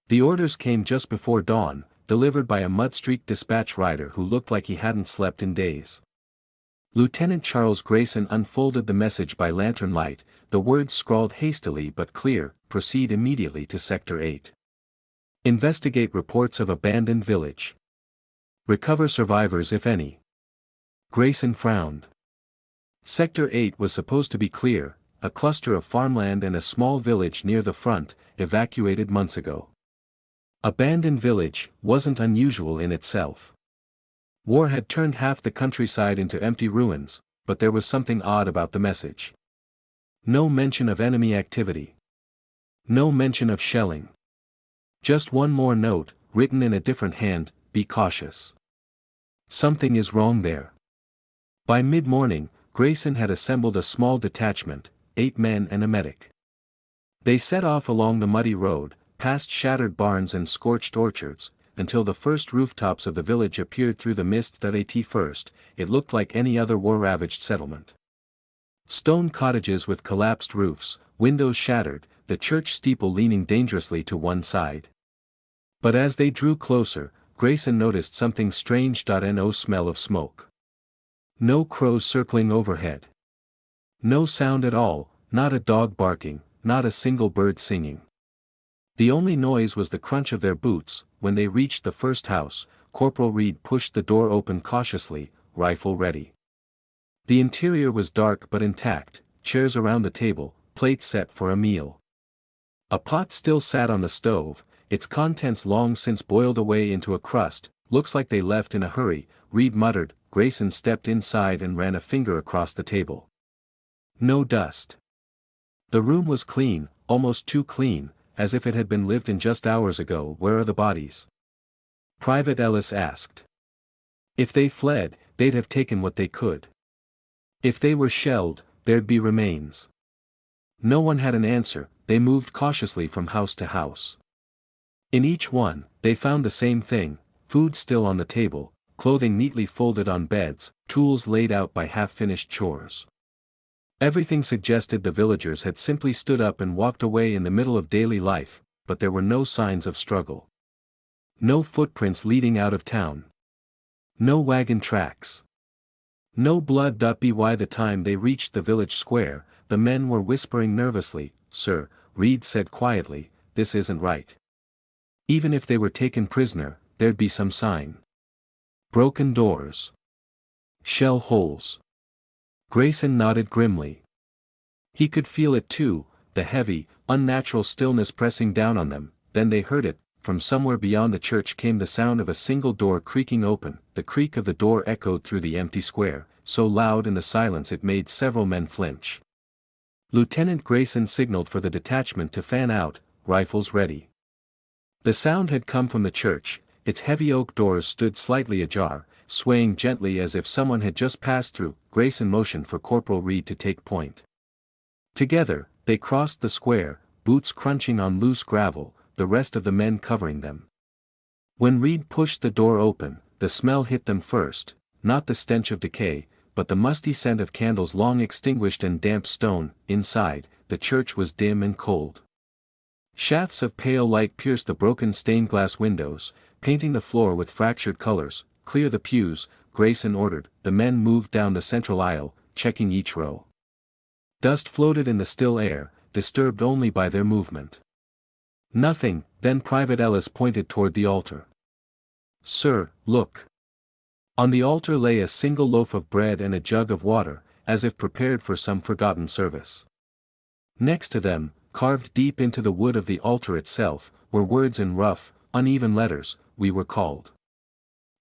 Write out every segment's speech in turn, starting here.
The orders came just before dawn, delivered by a mud-streaked dispatch rider who looked like he hadn't slept in days. Lieutenant Charles Grayson unfolded the message by lantern light, the words scrawled hastily but clear: proceed immediately to Sector 8. Investigate reports of abandoned village. Recover survivors if any. Grayson frowned. Sector 8 was supposed to be clear, a cluster of farmland and a small village near the front, evacuated months ago. Abandoned village wasn't unusual in itself. War had turned half the countryside into empty ruins, but there was something odd about the message. No mention of enemy activity. No mention of shelling. Just one more note, written in a different hand: be cautious. Something is wrong there. By mid-morning, Grayson had assembled a small detachment, 8 men and a medic. They set off along the muddy road, past shattered barns and scorched orchards, until the first rooftops of the village appeared through the mist. At first, it looked like any other war-ravaged settlement. Stone cottages with collapsed roofs, windows shattered, the church steeple leaning dangerously to one side. But as they drew closer, Grayson noticed something strange. No smell of smoke. No crows circling overhead. No sound at all, not a dog barking, not a single bird singing. The only noise was the crunch of their boots. When they reached the first house, Corporal Reed pushed the door open cautiously, rifle ready. The interior was dark but intact, chairs around the table, plates set for a meal. A pot still sat on the stove, its contents long since boiled away into a crust. Looks like they left in a hurry, Reed muttered. Grayson stepped inside and ran a finger across the table. No dust. The room was clean, almost too clean, as if it had been lived in just hours ago. Where are the bodies? Private Ellis asked. If they fled, they'd have taken what they could. If they were shelled, there'd be remains. No one had an answer. They moved cautiously from house to house. In each one, they found the same thing: food still on the table, clothing neatly folded on beds, tools laid out by half-finished chores. Everything suggested the villagers had simply stood up and walked away in the middle of daily life, but there were no signs of struggle. No footprints leading out of town. No wagon tracks. No blood. By the time they reached the village square, the men were whispering nervously. Sir, Reed said quietly, this isn't right. Even if they were taken prisoner, there'd be some sign. Broken doors. Shell holes. Grayson nodded grimly. He could feel it too, the heavy, unnatural stillness pressing down on them. Then they heard it. From somewhere beyond the church came the sound of a single door creaking open. The creak of the door echoed through the empty square, so loud in the silence it made several men flinch. Lieutenant Grayson signaled for the detachment to fan out, rifles ready. The sound had come from the church. Its heavy oak doors stood slightly ajar, swaying gently as if someone had just passed through. Grayson motioned for Corporal Reed to take point. Together, they crossed the square, boots crunching on loose gravel, the rest of the men covering them. When Reed pushed the door open, the smell hit them first, not the stench of decay, but the musty scent of candles long extinguished and damp stone. Inside, the church was dim and cold. Shafts of pale light pierced the broken stained glass windows, painting the floor with fractured colors. Clear the pews, Grayson ordered. The men moved down the central aisle, checking each row. Dust floated in the still air, disturbed only by their movement. Nothing. Then Private Ellis pointed toward the altar. Sir, look. On the altar lay a single loaf of bread and a jug of water, as if prepared for some forgotten service. Next to them, carved deep into the wood of the altar itself, were words in rough, uneven letters: we were called.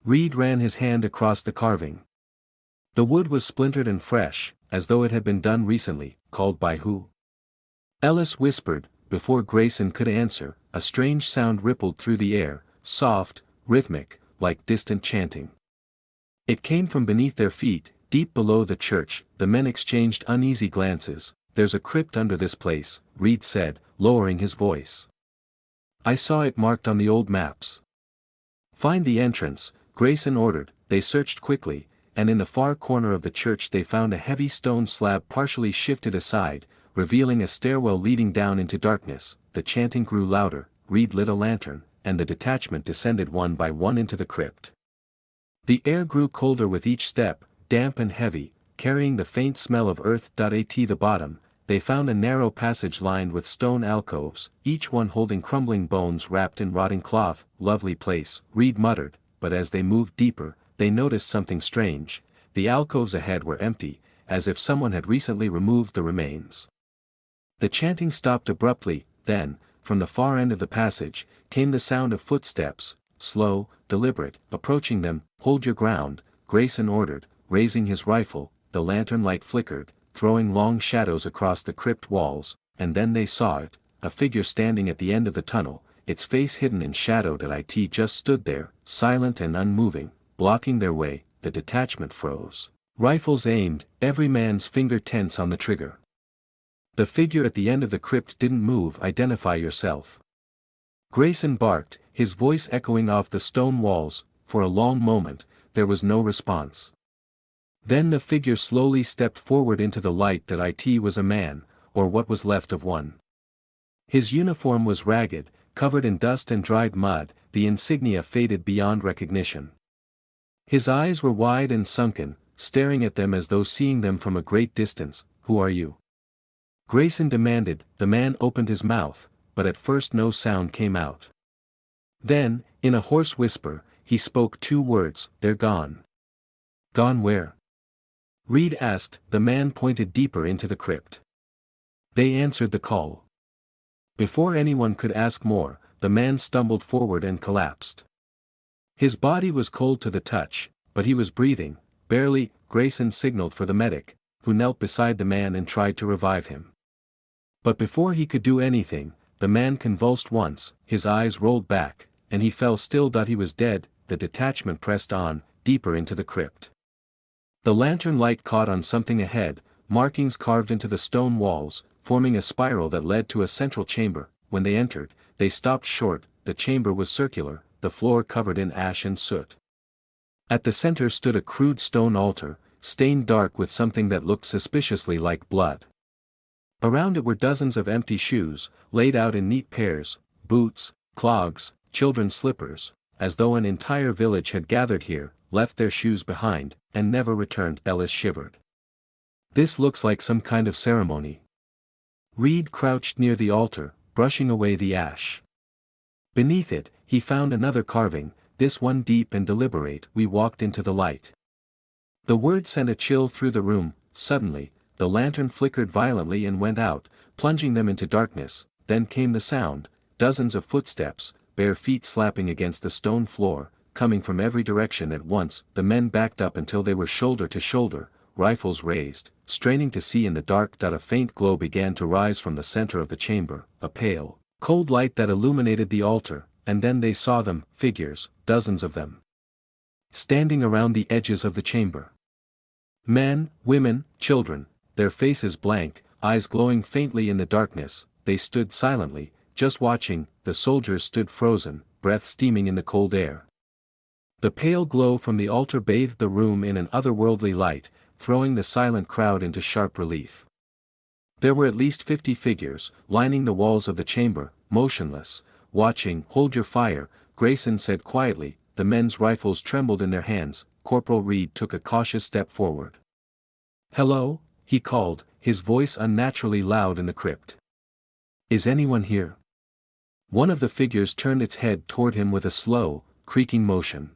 Reed ran his hand across the carving. The wood was splintered and fresh, as though it had been done recently. Called by who? Ellis whispered. Before Grayson could answer, a strange sound rippled through the air, soft, rhythmic, like distant chanting. It came from beneath their feet, deep below the church. The men exchanged uneasy glances. There's a crypt under this place, Reed said, lowering his voice. I saw it marked on the old maps. Find the entrance, Grayson ordered. They searched quickly, and in the far corner of the church they found a heavy stone slab partially shifted aside, revealing a stairwell leading down into darkness. The chanting grew louder. Reed lit a lantern, and the detachment descended one by one into the crypt. The air grew colder with each step, damp and heavy, carrying the faint smell of earth. At the bottom, they found a narrow passage lined with stone alcoves, each one holding crumbling bones wrapped in rotting cloth. Lovely place, Reed muttered, but as they moved deeper, they noticed something strange. The alcoves ahead were empty, as if someone had recently removed the remains. The chanting stopped abruptly. Then, from the far end of the passage, came the sound of footsteps, slow, deliberate, approaching them. "Hold your ground," Grayson ordered, raising his rifle. The lantern light flickered, throwing long shadows across the crypt walls, and then they saw it, a figure standing at the end of the tunnel, its face hidden in shadow. It just stood there, silent and unmoving, blocking their way. The detachment froze. Rifles aimed, every man's finger tense on the trigger. The figure at the end of the crypt didn't move. "Identify yourself," Grayson barked, his voice echoing off the stone walls. For a long moment, there was no response. Then the figure slowly stepped forward into the light. It was a man, or what was left of one. His uniform was ragged, covered in dust and dried mud, the insignia faded beyond recognition. His eyes were wide and sunken, staring at them as though seeing them from a great distance. "Who are you?" Grayson demanded. The man opened his mouth, but at first no sound came out. Then, in a hoarse whisper, he spoke two words: "They're gone." "Gone where?" Reed asked. The man pointed deeper into the crypt. "They answered the call." Before anyone could ask more, the man stumbled forward and collapsed. His body was cold to the touch, but he was breathing, barely. Grayson signaled for the medic, who knelt beside the man and tried to revive him. But before he could do anything, the man convulsed once, his eyes rolled back, and he fell still. He was dead. The detachment pressed on, deeper into the crypt. The lantern light caught on something ahead, markings carved into the stone walls, forming a spiral that led to a central chamber. When they entered, they stopped short. The chamber was circular, the floor covered in ash and soot. At the center stood a crude stone altar, stained dark with something that looked suspiciously like blood. Around it were dozens of empty shoes, laid out in neat pairs, boots, clogs, children's slippers, as though an entire village had gathered here, left their shoes behind, and never returned. Ellis shivered. "This looks like some kind of ceremony." Reed crouched near the altar, brushing away the ash. Beneath it, he found another carving, this one deep and deliberate. "We walked into the light." The word sent a chill through the room. Suddenly, the lantern flickered violently and went out, plunging them into darkness. Then came the sound, dozens of footsteps, bare feet slapping against the stone floor, coming from every direction at once. The men backed up until they were shoulder to shoulder, rifles raised, straining to see in the dark. A faint glow began to rise from the center of the chamber, a pale, cold light that illuminated the altar, and then they saw them, figures, dozens of them, standing around the edges of the chamber. Men, women, children, their faces blank, eyes glowing faintly in the darkness. They stood silently, just watching. The soldiers stood frozen, breath steaming in the cold air. The pale glow from the altar bathed the room in an otherworldly light, throwing the silent crowd into sharp relief. There were at least 50 figures, lining the walls of the chamber, motionless, watching. "Hold your fire," Grayson said quietly. The men's rifles trembled in their hands. Corporal Reed took a cautious step forward. "Hello," he called, his voice unnaturally loud in the crypt. "Is anyone here?" One of the figures turned its head toward him with a slow, creaking motion.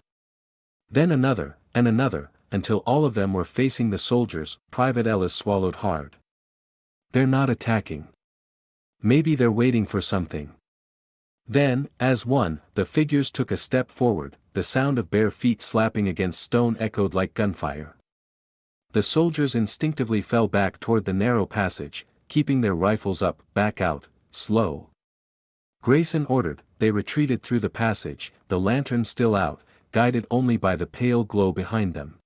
Then another, and another, until all of them were facing the soldiers. Private Ellis swallowed hard. "They're not attacking. Maybe they're waiting for something." Then, as one, the figures took a step forward. The sound of bare feet slapping against stone echoed like gunfire. The soldiers instinctively fell back toward the narrow passage, keeping their rifles up. "Back out, slow," Grayson ordered. They retreated through the passage, the lantern still out, guided only by the pale glow behind them.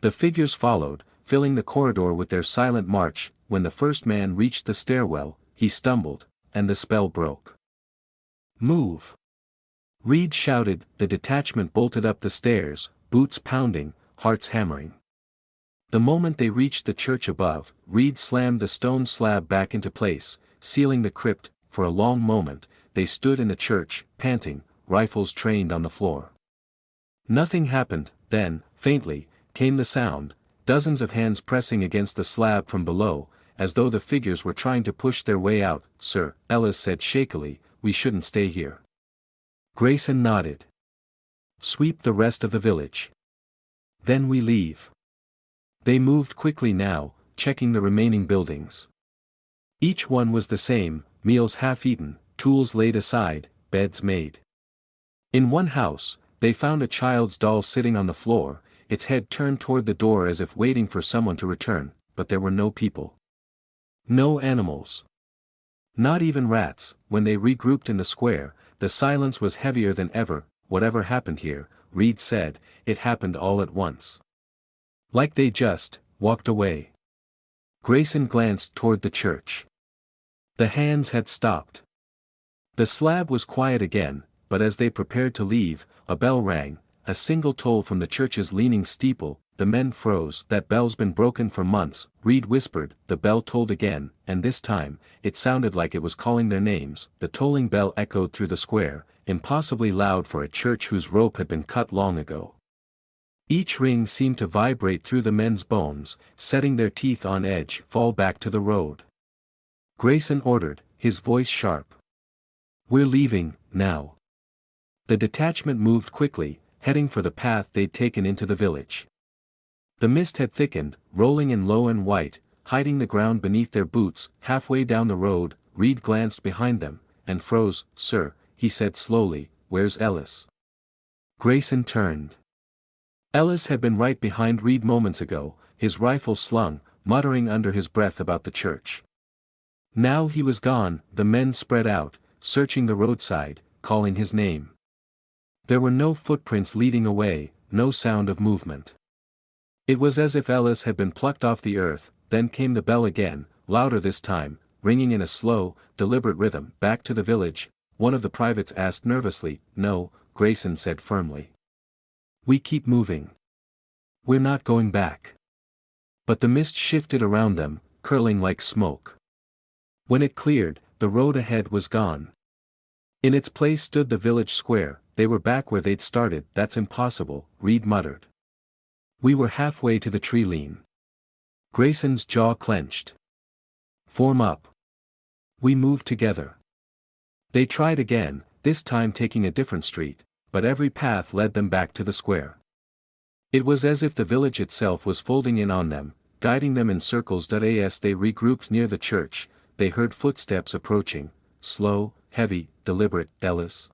The figures followed, filling the corridor with their silent march. When the first man reached the stairwell, he stumbled, and the spell broke. "Move!" Reed shouted. The detachment bolted up the stairs, boots pounding, hearts hammering. The moment they reached the church above, Reed slammed the stone slab back into place, sealing the crypt. For a long moment, they stood in the church, panting, rifles trained on the floor. Nothing happened. Then, faintly, came the sound, dozens of hands pressing against the slab from below, as though the figures were trying to push their way out. "Sir," Ellis said shakily, "we shouldn't stay here." Grayson nodded. "Sweep the rest of the village. Then we leave." They moved quickly now, checking the remaining buildings. Each one was the same: meals half-eaten, tools laid aside, beds made. In one house, they found a child's doll sitting on the floor, its head turned toward the door as if waiting for someone to return, but there were no people. No animals. Not even rats. When they regrouped in the square, the silence was heavier than ever. "Whatever happened here," Reed said, "it happened all at once. Like they just walked away." Grayson glanced toward the church. The hands had stopped. The slab was quiet again, but as they prepared to leave, a bell rang, a single toll from the church's leaning steeple. The men froze. "That bell's been broken for months," Reed whispered. The bell tolled again, and this time, it sounded like it was calling their names. The tolling bell echoed through the square, impossibly loud for a church whose rope had been cut long ago. Each ring seemed to vibrate through the men's bones, setting their teeth on edge. "Fall back to the road," Grayson ordered, his voice sharp. "We're leaving, now." The detachment moved quickly, heading for the path they'd taken into the village. The mist had thickened, rolling in low and white, hiding the ground beneath their boots. Halfway down the road, Reed glanced behind them, and froze. "Sir," he said slowly, "where's Ellis?" Grayson turned. Ellis had been right behind Reed moments ago, his rifle slung, muttering under his breath about the church. Now he was gone. The men spread out, searching the roadside, calling his name. There were no footprints leading away, no sound of movement. It was as if Ellis had been plucked off the earth. Then came the bell again, louder this time, ringing in a slow, deliberate rhythm. "Back to the village?" one of the privates asked nervously. "No," Grayson said firmly. "We keep moving. We're not going back." But the mist shifted around them, curling like smoke. When it cleared, the road ahead was gone. In its place stood the village square. They were back where they'd started. "That's impossible," Reed muttered. "We were halfway to the tree line." Grayson's jaw clenched. "Form up." We moved together. They tried again, this time taking a different street, but every path led them back to the square. It was as if the village itself was folding in on them, guiding them in circles. As they regrouped near the church, they heard footsteps approaching, slow, heavy, deliberate. "Ellis?"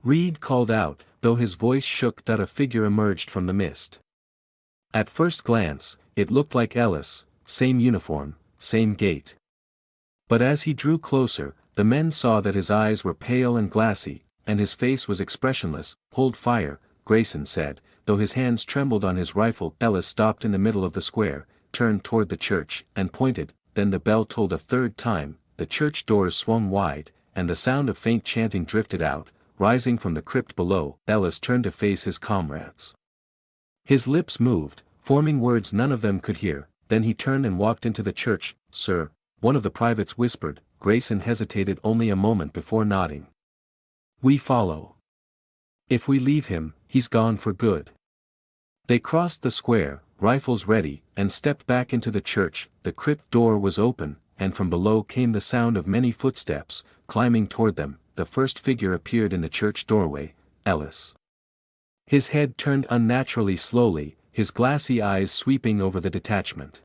Reed called out, though his voice shook. A figure emerged from the mist. At first glance, it looked like Ellis, same uniform, same gait. But as he drew closer, the men saw that his eyes were pale and glassy, and his face was expressionless. "Hold fire," Grayson said, though his hands trembled on his rifle. Ellis stopped in the middle of the square, turned toward the church, and pointed. Then the bell tolled a third time, the church doors swung wide, and the sound of faint chanting drifted out, rising from the crypt below. Ellis turned to face his comrades. His lips moved, forming words none of them could hear. Then he turned and walked into the church. "Sir," one of the privates whispered. Grayson hesitated only a moment before nodding. "We follow. If we leave him, he's gone for good." They crossed the square, rifles ready, and stepped back into the church. The crypt door was open, and from below came the sound of many footsteps, climbing toward them. The first figure appeared in the church doorway, Ellis. His head turned unnaturally slowly, his glassy eyes sweeping over the detachment.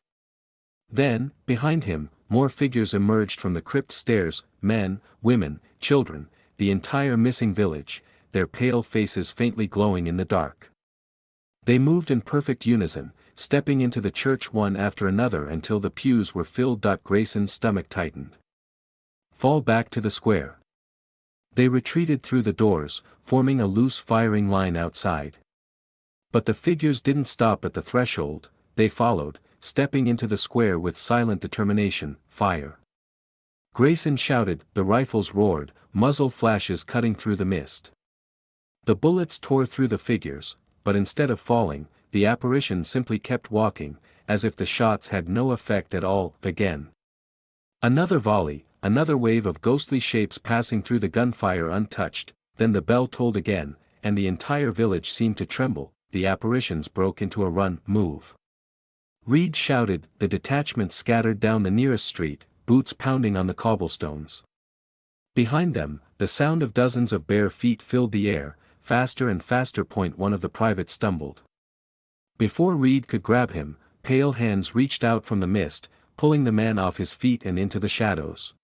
Then, behind him, more figures emerged from the crypt stairs, men, women, children, the entire missing village, their pale faces faintly glowing in the dark. They moved in perfect unison, stepping into the church one after another until the pews were filled. Grayson's stomach tightened. "Fall back to the square." They retreated through the doors, forming a loose firing line outside. But the figures didn't stop at the threshold. They followed, stepping into the square with silent determination. "Fire!" Grayson shouted. The rifles roared, muzzle flashes cutting through the mist. The bullets tore through the figures, but instead of falling, the apparition simply kept walking, as if the shots had no effect at all. Again. Another volley, another wave of ghostly shapes passing through the gunfire untouched, then the bell tolled again, and the entire village seemed to tremble. The apparitions broke into a run, move. Reed shouted, the detachment scattered down the nearest street, boots pounding on the cobblestones. Behind them, the sound of dozens of bare feet filled the air, faster and faster. One of the privates stumbled. Before Reed could grab him, pale hands reached out from the mist, pulling the man off his feet and into the shadows.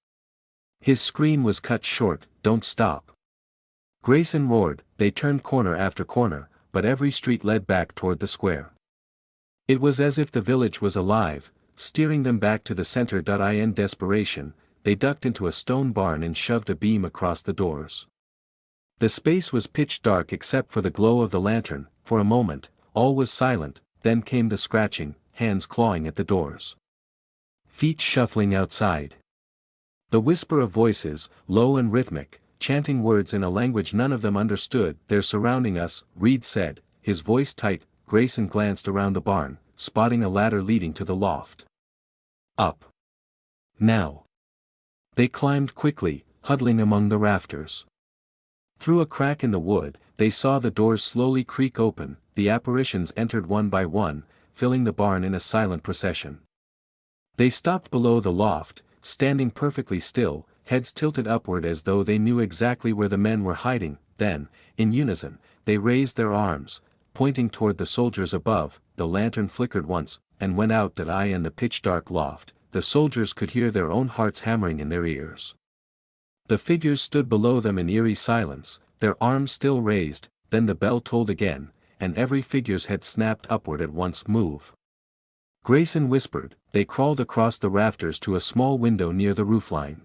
His scream was cut short. Don't stop. Grayson roared. They turned corner after corner, but every street led back toward the square. It was as if the village was alive, steering them back to the center. In desperation, they ducked into a stone barn and shoved a beam across the doors. The space was pitch dark except for the glow of the lantern. For a moment, all was silent, then came the scratching, hands clawing at the doors. Feet shuffling outside. The whisper of voices, low and rhythmic, chanting words in a language none of them understood. They're surrounding us, Reed said, his voice tight. Grayson glanced around the barn, spotting a ladder leading to the loft. Up. Now. They climbed quickly, huddling among the rafters. Through a crack in the wood, they saw the doors slowly creak open. The apparitions entered one by one, filling the barn in a silent procession. They stopped below the loft, standing perfectly still, heads tilted upward as though they knew exactly where the men were hiding. Then, in unison, they raised their arms, pointing toward the soldiers above. The lantern flickered once, and went out. In the pitch-dark loft, the soldiers could hear their own hearts hammering in their ears. The figures stood below them in eerie silence, their arms still raised. Then the bell tolled again, and every figure's head snapped upward at once. Move. Grayson whispered. They crawled across the rafters to a small window near the roofline.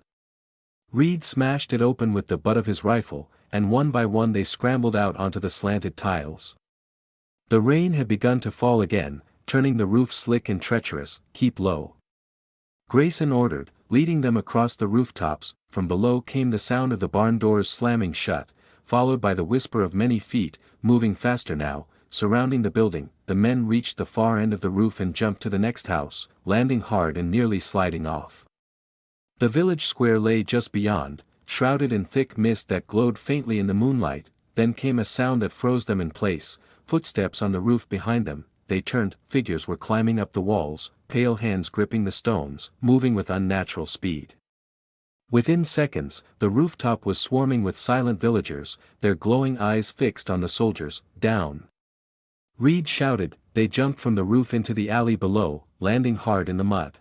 Reed smashed it open with the butt of his rifle, and one by one they scrambled out onto the slanted tiles. The rain had begun to fall again, turning the roof slick and treacherous. Keep low. Grayson ordered, leading them across the rooftops. From below came the sound of the barn doors slamming shut, followed by the whisper of many feet, moving faster now, surrounding the building. The men reached the far end of the roof and jumped to the next house, landing hard and nearly sliding off. The village square lay just beyond, shrouded in thick mist that glowed faintly in the moonlight. Then came a sound that froze them in place, footsteps on the roof behind them. They turned. Figures were climbing up the walls, pale hands gripping the stones, moving with unnatural speed. Within seconds, the rooftop was swarming with silent villagers, their glowing eyes fixed on the soldiers. Down. Reed shouted. They jumped from the roof into the alley below, landing hard in the mud.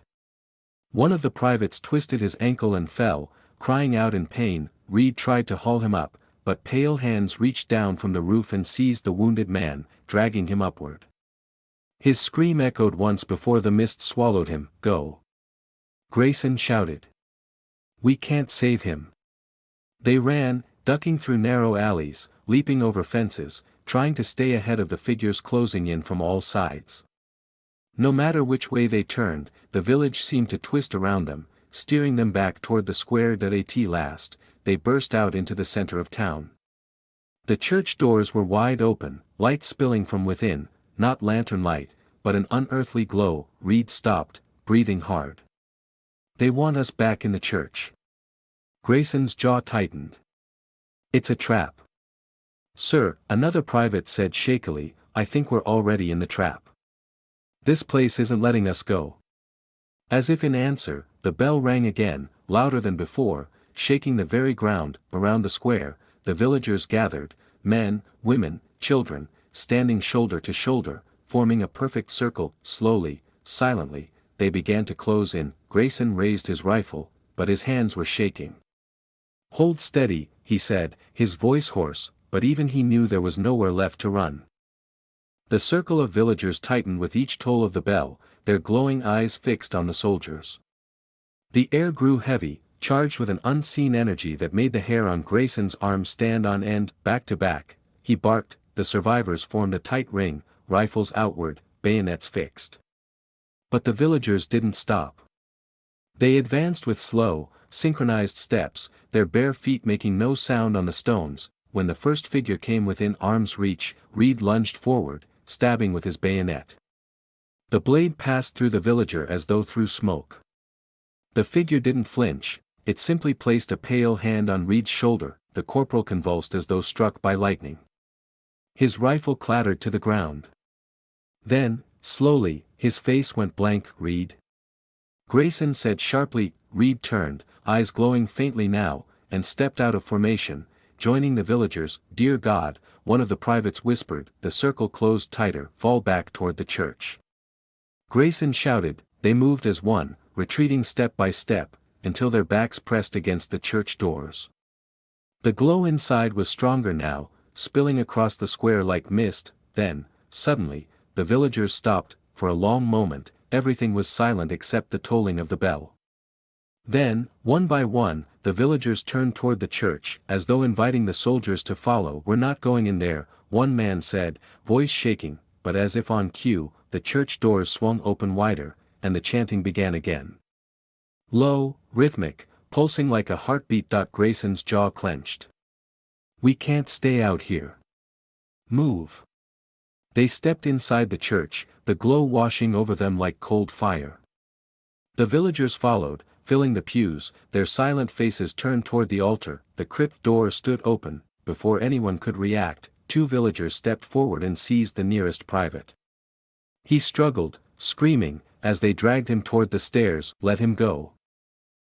One of the privates twisted his ankle and fell, crying out in pain. Reed tried to haul him up, but pale hands reached down from the roof and seized the wounded man, dragging him upward. His scream echoed once before the mist swallowed him. Go. Grayson shouted. We can't save him. They ran, ducking through narrow alleys, leaping over fences, trying to stay ahead of the figures closing in from all sides. No matter which way they turned, the village seemed to twist around them, steering them back toward the square. At last, they burst out into the center of town. The church doors were wide open, light spilling from within, not lantern light, but an unearthly glow. Reed stopped, breathing hard. They want us back in the church. Grayson's jaw tightened. It's a trap. Sir, another private said shakily, I think we're already in the trap. This place isn't letting us go. As if in answer, the bell rang again, louder than before, shaking the very ground. Around the square, the villagers gathered, men, women, children, standing shoulder to shoulder, forming a perfect circle. Slowly, silently, they began to close in. Grayson raised his rifle, but his hands were shaking. Hold steady, he said, his voice hoarse, but even he knew there was nowhere left to run. The circle of villagers tightened with each toll of the bell, their glowing eyes fixed on the soldiers. The air grew heavy, charged with an unseen energy that made the hair on Grayson's arm stand on end. Back to back, he barked. The survivors formed a tight ring, rifles outward, bayonets fixed. But the villagers didn't stop. They advanced with slow, synchronized steps, their bare feet making no sound on the stones. When the first figure came within arm's reach, Reed lunged forward, stabbing with his bayonet. The blade passed through the villager as though through smoke. The figure didn't flinch, it simply placed a pale hand on Reed's shoulder. The corporal convulsed as though struck by lightning. His rifle clattered to the ground. Then, slowly, his face went blank. "Reed?" Grayson said sharply. Reed turned, eyes glowing faintly now, and stepped out of formation, joining the villagers. "Dear God," one of the privates whispered. The circle closed tighter. "Fall back toward the church." Grayson shouted. They moved as one, retreating step by step, until their backs pressed against the church doors. The glow inside was stronger now, spilling across the square like mist. Then, suddenly, the villagers stopped. For a long moment, everything was silent except the tolling of the bell. Then, one by one, the villagers turned toward the church, as though inviting the soldiers to follow. "We're not going in there," one man said, voice shaking, but as if on cue, the church doors swung open wider, and the chanting began again. Low, rhythmic, pulsing like a heartbeat. Grayson's jaw clenched. "We can't stay out here. Move." They stepped inside the church, the glow washing over them like cold fire. The villagers followed, filling the pews, their silent faces turned toward the altar. The crypt door stood open. Before anyone could react, two villagers stepped forward and seized the nearest private. He struggled, screaming, as they dragged him toward the stairs. "Let him go."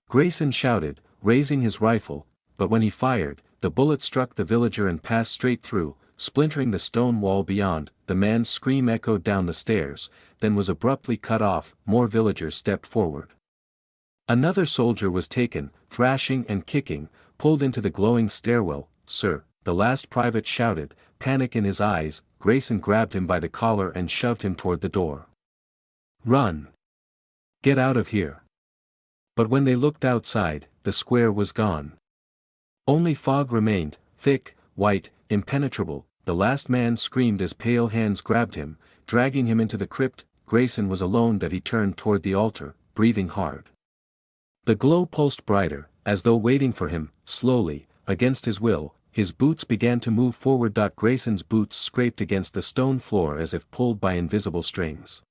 Grayson shouted, raising his rifle, but when he fired, the bullet struck the villager and passed straight through, splintering the stone wall beyond. The man's scream echoed down the stairs, then was abruptly cut off. More villagers stepped forward. Another soldier was taken, thrashing and kicking, pulled into the glowing stairwell. "Sir," the last private shouted, panic in his eyes. Grayson grabbed him by the collar and shoved him toward the door. "Run! Get out of here!" But when they looked outside, the square was gone. Only fog remained, thick, white, impenetrable. The last man screamed as pale hands grabbed him, dragging him into the crypt. Grayson was alone. That he turned toward the altar, breathing hard. The glow pulsed brighter, as though waiting for him. Slowly, against his will, his boots began to move forward. Grayson's boots scraped against the stone floor as if pulled by invisible strings.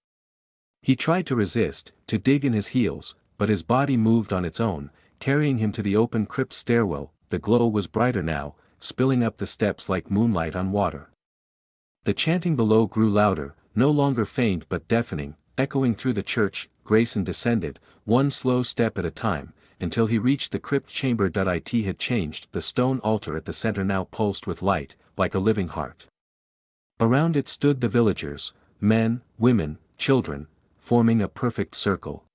He tried to resist, to dig in his heels, but his body moved on its own, carrying him to the open crypt stairwell. The glow was brighter now, spilling up the steps like moonlight on water. The chanting below grew louder, no longer faint but deafening, echoing through the church. Grayson descended, one slow step at a time, until he reached the crypt chamber. It had changed. The stone altar at the center now pulsed with light, like a living heart. Around it stood the villagers, men, women, children, forming a perfect circle.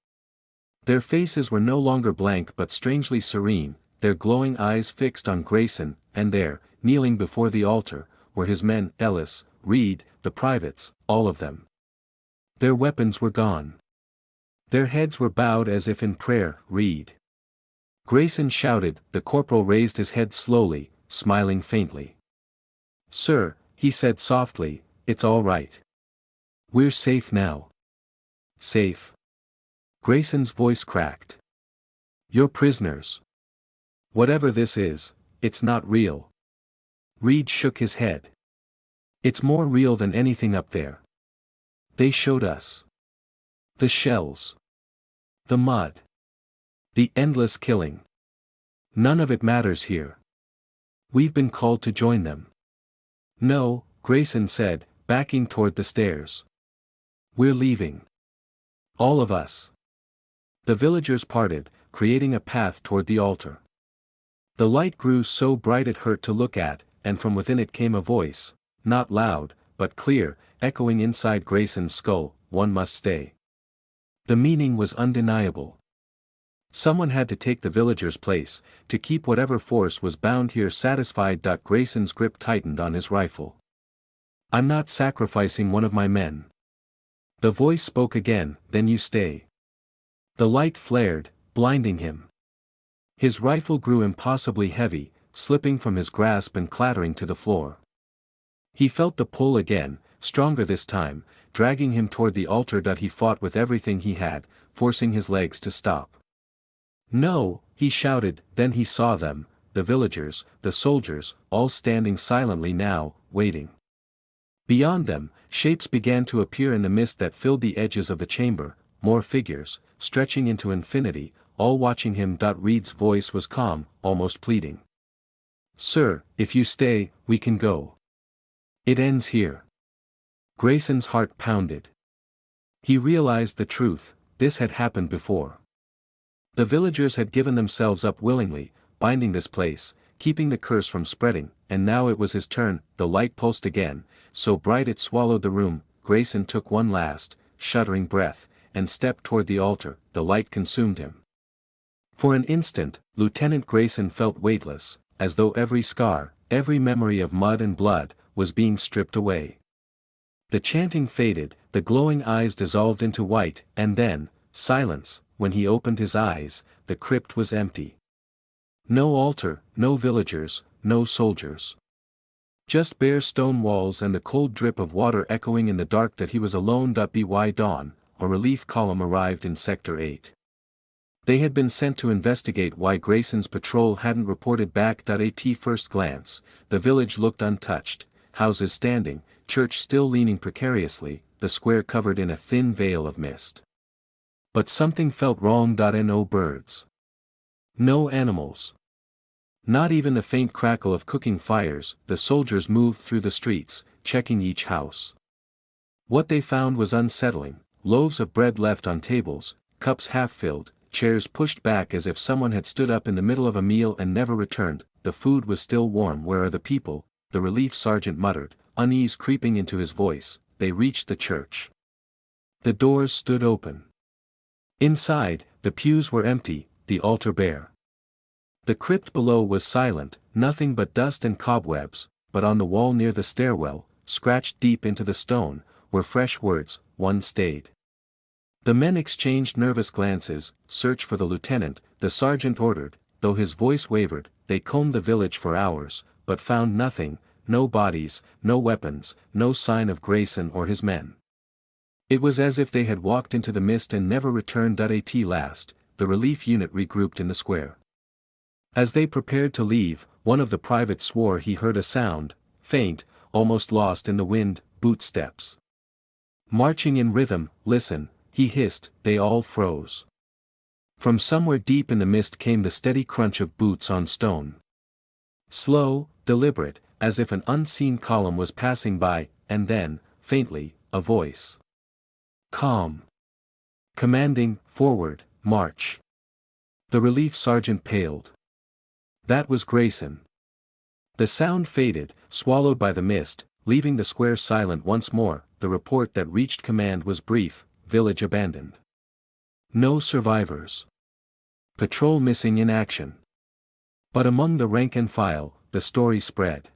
Their faces were no longer blank but strangely serene, their glowing eyes fixed on Grayson. And there, kneeling before the altar, were his men. Ellis, Reed, the privates, all of them. Their weapons were gone. Their heads were bowed as if in prayer. "Reed!" Grayson shouted. The corporal raised his head slowly, smiling faintly. "Sir," he said softly, "it's all right. We're safe now." "Safe?" Grayson's voice cracked. "You're prisoners. Whatever this is, it's not real." Reed shook his head. "It's more real than anything up there. They showed us. The shells. The mud. The endless killing. None of it matters here. We've been called to join them." "No," Grayson said, backing toward the stairs. "We're leaving. All of us." The villagers parted, creating a path toward the altar. The light grew so bright it hurt to look at, and from within it came a voice, not loud, but clear, echoing inside Grayson's skull. "One must stay." The meaning was undeniable. Someone had to take the villagers' place, to keep whatever force was bound here satisfied. Grayson's grip tightened on his rifle. "I'm not sacrificing one of my men." The voice spoke again. "Then you stay." The light flared, blinding him. His rifle grew impossibly heavy, slipping from his grasp and clattering to the floor. He felt the pull again, stronger this time, dragging him toward the altar. He fought with everything he had, forcing his legs to stop. "No!" he shouted. Then he saw them, the villagers, the soldiers, all standing silently now, waiting. Beyond them, shapes began to appear in the mist that filled the edges of the chamber, more figures, stretching into infinity, all watching him. Reed's voice was calm, almost pleading. "Sir, if you stay, we can go. It ends here." Grayson's heart pounded. He realized the truth: this had happened before. The villagers had given themselves up willingly, binding this place, keeping the curse from spreading, and now it was his turn. The light pulsed again, so bright it swallowed the room. Grayson took one last, shuddering breath, and stepped toward the altar. The light consumed him. For an instant, Lieutenant Grayson felt weightless, as though every scar, every memory of mud and blood, was being stripped away. The chanting faded, the glowing eyes dissolved into white, and then, silence. When he opened his eyes, the crypt was empty. No altar, no villagers, no soldiers. Just bare stone walls and the cold drip of water echoing in the dark. That he was alone. By dawn, a relief column arrived in Sector 8. They had been sent to investigate why Grayson's patrol hadn't reported back. At first glance, the village looked untouched, houses standing, church still leaning precariously, the square covered in a thin veil of mist. But something felt wrong. No birds. No animals. Not even the faint crackle of cooking fires. The soldiers moved through the streets, checking each house. What they found was unsettling: loaves of bread left on tables, cups half filled, chairs pushed back as if someone had stood up in the middle of a meal and never returned. The food was still warm. "Where are the people?" the relief sergeant muttered, unease creeping into his voice. They reached the church. The doors stood open. Inside, the pews were empty, the altar bare. The crypt below was silent, nothing but dust and cobwebs, but on the wall near the stairwell, scratched deep into the stone, were fresh words. One stayed. The men exchanged nervous glances. "Search for the lieutenant," the sergeant ordered. Though his voice wavered, they combed the village for hours, but found nothing: no bodies, no weapons, no sign of Grayson or his men. It was as if they had walked into the mist and never returned. At last, the relief unit regrouped in the square. As they prepared to leave, one of the privates swore he heard a sound, faint, almost lost in the wind: boot steps. Marching in rhythm. "Listen," he hissed. They all froze. From somewhere deep in the mist came the steady crunch of boots on stone. Slow, deliberate, as if an unseen column was passing by, and then, faintly, a voice. Calm. Commanding: "Forward, march." The relief sergeant paled. That was Grayson. The sound faded, swallowed by the mist, leaving the square silent once more. The report that reached command was brief: village abandoned. No survivors. Patrol missing in action. But among the rank and file, the story spread.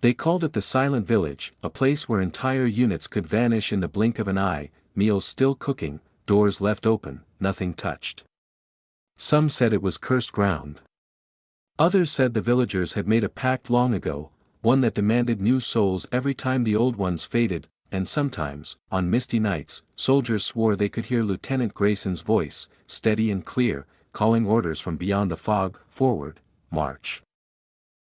They called it the Silent Village, a place where entire units could vanish in the blink of an eye, meals still cooking, doors left open, nothing touched. Some said it was cursed ground. Others said the villagers had made a pact long ago, one that demanded new souls every time the old ones faded, and sometimes, on misty nights, soldiers swore they could hear Lieutenant Grayson's voice, steady and clear, calling orders from beyond the fog: "Forward, march."